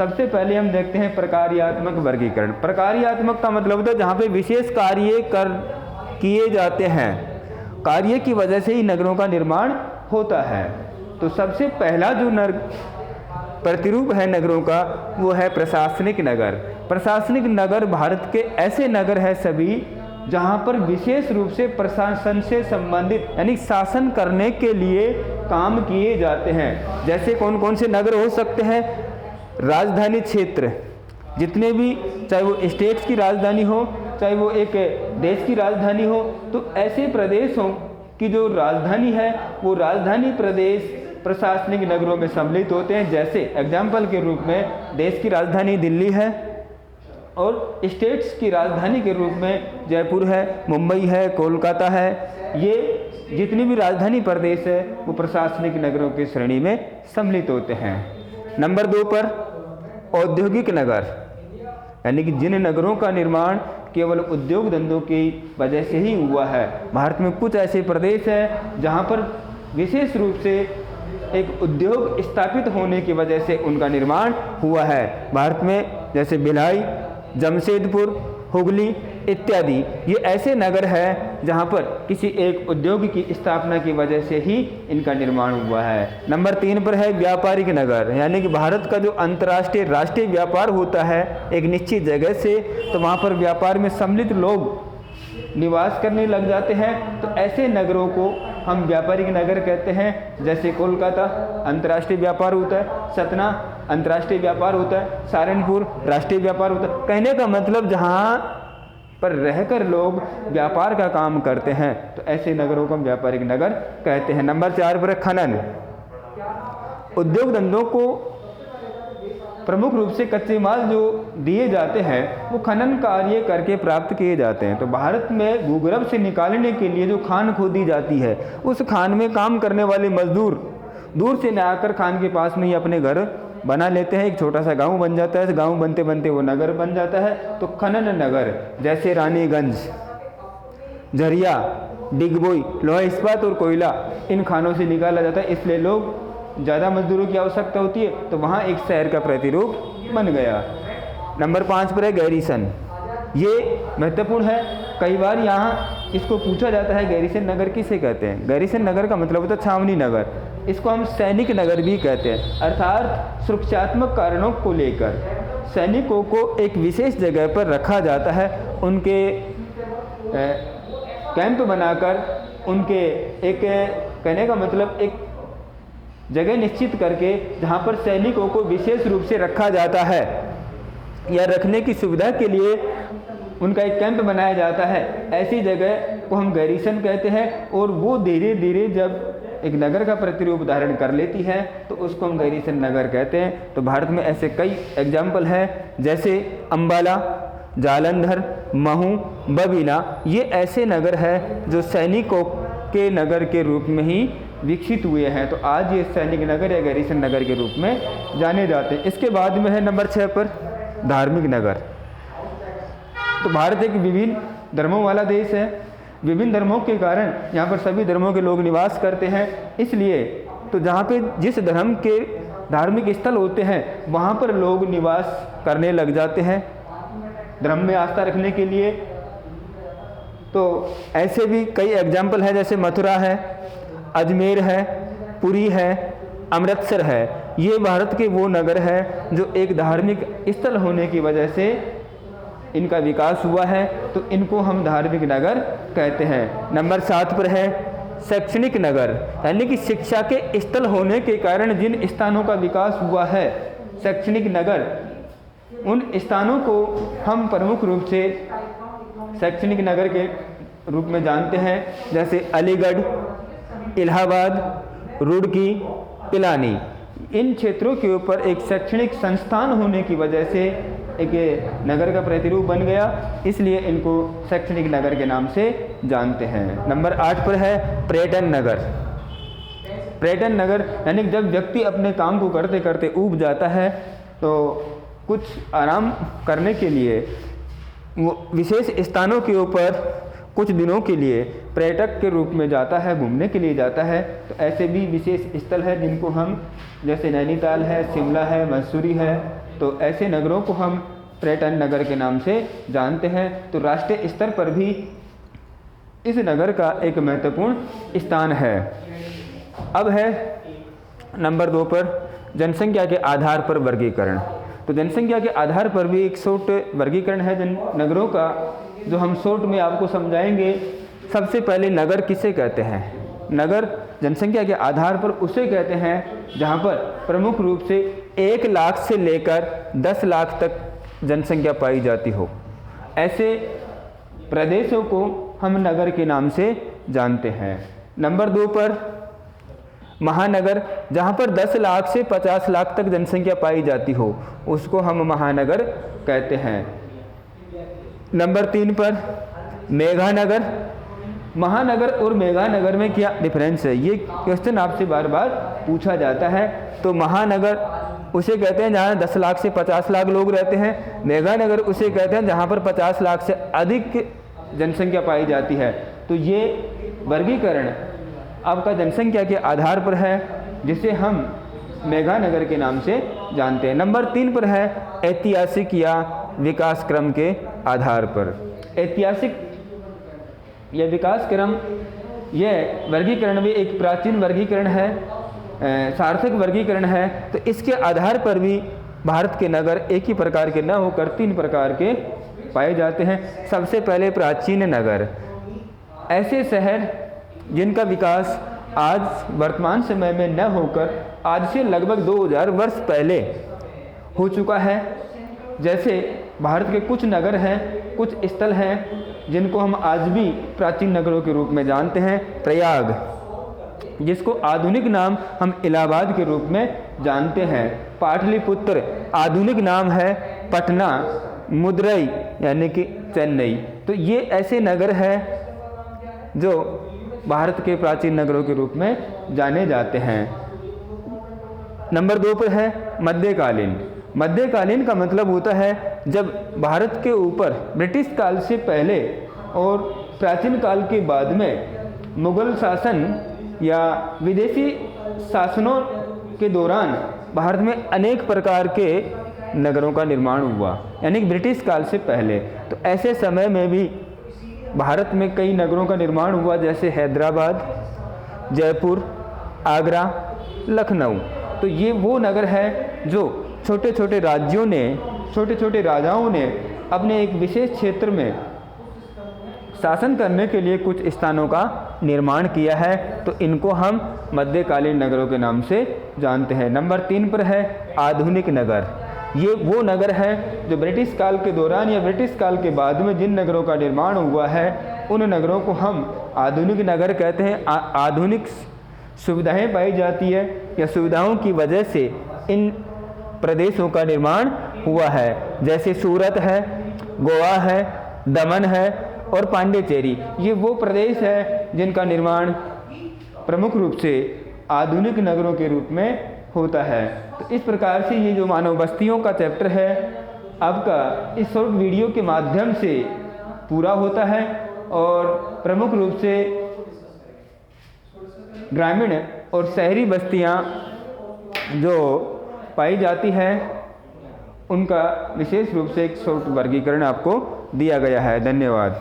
सबसे पहले हम देखते हैं प्रकार्यात्मक वर्गीकरण। प्रकार्यात्मक का मतलब होता है जहाँ पे विशेष कार्य किए जाते हैं, कार्य की वजह से ही नगरों का निर्माण होता है। तो सबसे पहला जो प्रतिरूप है नगरों का वो है प्रशासनिक नगर। प्रशासनिक नगर भारत के ऐसे नगर हैं सभी जहाँ पर विशेष रूप से प्रशासन से संबंधित यानी शासन करने के लिए काम किए जाते हैं। जैसे कौन कौन से नगर हो सकते हैं? राजधानी क्षेत्र, जितने भी, चाहे वो स्टेट्स की राजधानी हो, चाहे वो एक देश की राजधानी हो, तो ऐसे प्रदेशों की जो राजधानी है वो राजधानी प्रदेश प्रशासनिक नगरों में सम्मिलित होते हैं। जैसे एग्जाम्पल के रूप में देश की राजधानी दिल्ली है और स्टेट्स की राजधानी के रूप में जयपुर है, मुंबई है, कोलकाता है। ये जितनी भी राजधानी प्रदेश है वो प्रशासनिक नगरों की श्रेणी में सम्मिलित होते हैं। नंबर 2 पर औद्योगिक नगर, यानी कि जिन नगरों का निर्माण केवल उद्योग धंधों की वजह से ही हुआ है। भारत में कुछ ऐसे प्रदेश हैं जहाँ पर विशेष रूप से एक उद्योग स्थापित होने की वजह से उनका निर्माण हुआ है। भारत में जैसे भिलाई, जमशेदपुर, हुगली इत्यादि ये ऐसे नगर हैं जहाँ पर किसी एक उद्योग की स्थापना की वजह से ही इनका निर्माण हुआ है। नंबर 3 पर है व्यापारिक नगर, यानी कि भारत का जो अंतर्राष्ट्रीय राष्ट्रीय व्यापार होता है एक निश्चित जगह से, तो वहाँ पर व्यापार में सम्मिलित लोग निवास करने लग जाते हैं। तो ऐसे नगरों को हम व्यापारिक नगर कहते हैं। जैसे कोलकाता अंतर्राष्ट्रीय व्यापार होता है, सतना अंतर्राष्ट्रीय व्यापार होता है, सहारनपुर राष्ट्रीय व्यापार होता है। कहने का मतलब जहाँ पर रहकर लोग व्यापार का काम करते हैं तो ऐसे नगरों को हम व्यापारिक नगर कहते हैं। नंबर 4 पर खनन। उद्योग धंधों को प्रमुख रूप से कच्चे माल जो दिए जाते हैं वो खनन कार्य करके प्राप्त किए जाते हैं। तो भारत में भूगर्भ से निकालने के लिए जो खान खोदी जाती है उस खान में काम करने वाले मजदूर दूर से न आकर खान के पास में ही अपने घर बना लेते हैं। एक छोटा सा गांव बन जाता है, गांव बनते बनते वो नगर बन जाता है। तो खनन नगर जैसे रानीगंज, झरिया, डिगबोई, लोहा इस्पात और कोयला इन खानों से निकाला जाता है, इसलिए लोग ज़्यादा मजदूरों की आवश्यकता होती है, तो वहाँ एक शहर का प्रतिरूप बन गया। नंबर 5 पर है गैरीसन। ये महत्वपूर्ण है, कई बार यहाँ इसको पूछा जाता है गैरीसन नगर किसे कहते हैं। गैरीसन नगर का मतलब होता है छावनी नगर, इसको हम सैनिक नगर भी कहते हैं। अर्थात सुरक्षात्मक कारणों को लेकर सैनिकों को एक विशेष जगह पर रखा जाता है, उनके कैंप बनाकर उनके एक कहने का मतलब एक जगह निश्चित करके जहाँ पर सैनिकों को विशेष रूप से रखा जाता है या रखने की सुविधा के लिए उनका एक कैंप बनाया जाता है, ऐसी जगह को हम गैरीसन कहते हैं। और वो धीरे धीरे जब एक नगर का प्रतिरूप धारण कर लेती है तो उसको हम गैरीसन नगर कहते हैं। तो भारत में ऐसे कई एग्जाम्पल हैं, जैसे अम्बाला, जालंधर, महू, बबीना, ये ऐसे नगर हैं जो सैनिकों के नगर के रूप में ही विकसित हुए हैं। तो आज ये सैनिक नगर या गैरीसन नगर के रूप में जाने जाते हैं। इसके बाद में है नंबर 6 पर धार्मिक नगर। तो भारत एक विभिन्न धर्मों वाला देश है, विभिन्न धर्मों के कारण यहाँ पर सभी धर्मों के लोग निवास करते हैं। इसलिए तो जहाँ पे जिस धर्म के धार्मिक स्थल होते हैं वहाँ पर लोग निवास करने लग जाते हैं धर्म में आस्था रखने के लिए। तो ऐसे भी कई एग्जाम्पल हैं, जैसे मथुरा है, अजमेर है, पुरी है, अमृतसर है। ये भारत के वो नगर हैं जो एक धार्मिक स्थल होने की वजह से इनका विकास हुआ है, तो इनको हम धार्मिक नगर कहते हैं। नंबर 7 पर है शैक्षणिक नगर, यानी कि शिक्षा के स्थल होने के कारण जिन स्थानों का विकास हुआ है शैक्षणिक नगर, उन स्थानों को हम प्रमुख रूप से शैक्षणिक नगर के रूप में जानते हैं। जैसे अलीगढ़, इलाहाबाद, रुड़की, पिलानी, इन क्षेत्रों के ऊपर एक शैक्षणिक संस्थान होने की वजह से एक नगर का प्रतिरूप बन गया, इसलिए इनको शैक्षणिक नगर के नाम से जानते हैं। नंबर 8 पर है पर्यटन नगर। पर्यटन नगर यानी जब व्यक्ति अपने काम को करते करते ऊब जाता है तो कुछ आराम करने के लिए वो विशेष स्थानों के ऊपर कुछ दिनों के लिए पर्यटक के रूप में जाता है, घूमने के लिए जाता है। तो ऐसे भी विशेष स्थल है जिनको हम, जैसे नैनीताल है, शिमला है, मसूरी है, तो ऐसे नगरों को हम पर्यटन नगर के नाम से जानते हैं। तो राष्ट्रीय स्तर पर भी इस नगर का एक महत्वपूर्ण स्थान है। अब है नंबर 2 पर जनसंख्या के आधार पर वर्गीकरण। तो जनसंख्या के आधार पर भी एक शॉर्ट वर्गीकरण है जिन नगरों का, जो हम शॉर्ट में आपको समझाएंगे। सबसे पहले नगर किसे कहते हैं? नगर जनसंख्या के आधार पर उसे कहते हैं जहां पर प्रमुख रूप से 1 लाख से लेकर 10 लाख तक जनसंख्या पाई जाती हो। ऐसे प्रदेशों को हम नगर के नाम से जानते हैं। नंबर 2 पर महानगर, जहां पर 10 लाख से 50 लाख तक जनसंख्या पाई जाती हो, उसको हम महानगर कहते हैं। नंबर 3 पर मेगानगर। महानगर और मेगानगर में क्या डिफरेंस है? ये क्वेश्चन आपसे बार बार पूछा जाता है। तो महानगर उसे कहते हैं जहाँ 10 लाख से 50 लाख लोग रहते हैं। मेगानगर उसे कहते हैं जहाँ पर 50 लाख से अधिक जनसंख्या पाई जाती है। तो ये वर्गीकरण आपका जनसंख्या के आधार पर है, जिसे हम मेगानगर के नाम से जानते हैं। नंबर 3 पर है ऐतिहासिक या विकास क्रम के आधार पर। ऐतिहासिक या विकास क्रम, यह वर्गीकरण भी एक प्राचीन वर्गीकरण है, सार्थक वर्गीकरण है। तो इसके आधार पर भी भारत के नगर एक ही प्रकार के न होकर 3 प्रकार के पाए जाते हैं। सबसे पहले प्राचीन नगर, ऐसे शहर जिनका विकास आज वर्तमान समय में न होकर आज से लगभग 2000 वर्ष पहले हो चुका है। जैसे भारत के कुछ नगर हैं, कुछ स्थल हैं जिनको हम आज भी प्राचीन नगरों के रूप में जानते हैं। प्रयाग, जिसको आधुनिक नाम हम इलाहाबाद के रूप में जानते हैं। पाटलिपुत्र, आधुनिक नाम है पटना। मदुरई यानी कि चेन्नई। तो ये ऐसे नगर हैं जो भारत के प्राचीन नगरों के रूप में जाने जाते हैं। नंबर 2 पर है मध्यकालीन। मध्यकालीन का मतलब होता है जब भारत के ऊपर ब्रिटिश काल से पहले और प्राचीन काल के बाद में मुगल शासन या विदेशी शासनों के दौरान भारत में अनेक प्रकार के नगरों का निर्माण हुआ, यानी ब्रिटिश काल से पहले। तो ऐसे समय में भी भारत में कई नगरों का निर्माण हुआ, जैसे हैदराबाद, जयपुर, आगरा, लखनऊ। तो ये वो नगर है जो छोटे छोटे राज्यों ने, छोटे छोटे राजाओं ने अपने एक विशेष क्षेत्र में शासन करने के लिए कुछ स्थानों का निर्माण किया है। तो इनको हम मध्यकालीन नगरों के नाम से जानते हैं। नंबर 3 पर है आधुनिक नगर। ये वो नगर है जो ब्रिटिश काल के दौरान या ब्रिटिश काल के बाद में जिन नगरों का निर्माण हुआ है, उन नगरों को हम आधुनिक नगर कहते हैं। आधुनिक सुविधाएं पाई जाती है या सुविधाओं की वजह से इन प्रदेशों का निर्माण हुआ है। जैसे सूरत है, गोवा है, दमन है और पांडिचेरी। ये वो प्रदेश है जिनका निर्माण प्रमुख रूप से आधुनिक नगरों के रूप में होता है। तो इस प्रकार से ये जो मानव बस्तियों का चैप्टर है आपका इस शॉर्ट वीडियो के माध्यम से पूरा होता है और प्रमुख रूप से ग्रामीण और शहरी बस्तियां जो पाई जाती है उनका विशेष रूप से एक शॉर्ट वर्गीकरण आपको दिया गया है। धन्यवाद।